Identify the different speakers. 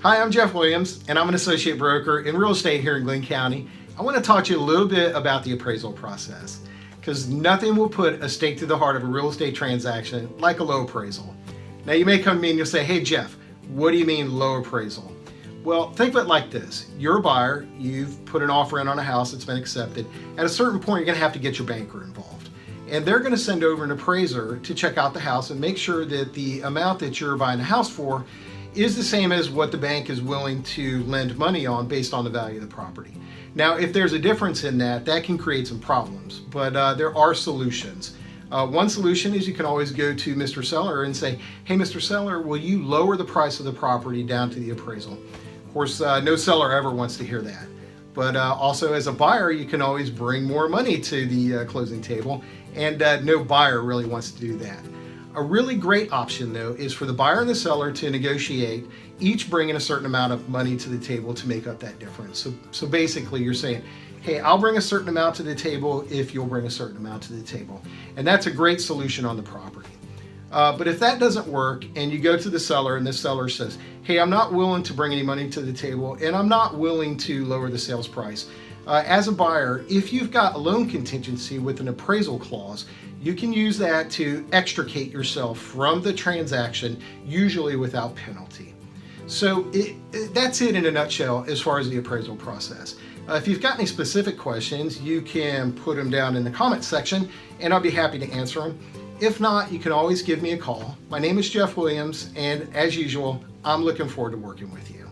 Speaker 1: Hi, I'm Jeff Williams, and I'm an associate broker in real estate here in Glynn County. I want to talk to you a little bit about the appraisal process, because nothing will put a stake through the heart of a real estate transaction like a low appraisal. Now, you may come to me and you'll say, hey, Jeff, what do you mean low appraisal? Well, think of it like this. You're a buyer, you've put an offer in on a house that's been accepted. At a certain point, you're going to have to get your banker involved. And they're going to send over an appraiser to check out the house and make sure that the amount that you're buying the house for is the same as what the bank is willing to lend money on based on the value of the property. Now, if there's a difference in that, that can create some problems, but there are solutions. One solution is you can always go to Mr. Seller and say, hey, Mr. Seller, will you lower the price of the property down to the appraisal? Of course, no seller ever wants to hear that. But also as a buyer, you can always bring more money to the closing table, and no buyer really wants to do that. A really great option, though, is for the buyer and the seller to negotiate, each bringing a certain amount of money to the table to make up that difference. So basically, you're saying, hey, I'll bring a certain amount to the table if you'll bring a certain amount to the table. And that's a great solution on the property. But if that doesn't work and you go to the seller and the seller says, hey, I'm not willing to bring any money to the table and I'm not willing to lower the sales price. As a buyer, if you've got a loan contingency with an appraisal clause, you can use that to extricate yourself from the transaction, usually without penalty. So that's it in a nutshell as far as the appraisal process. If you've got any specific questions, you can put them down in the comment section and I'll be happy to answer them. If not, you can always give me a call. My name is Jeff Williams, and as usual, I'm looking forward to working with you.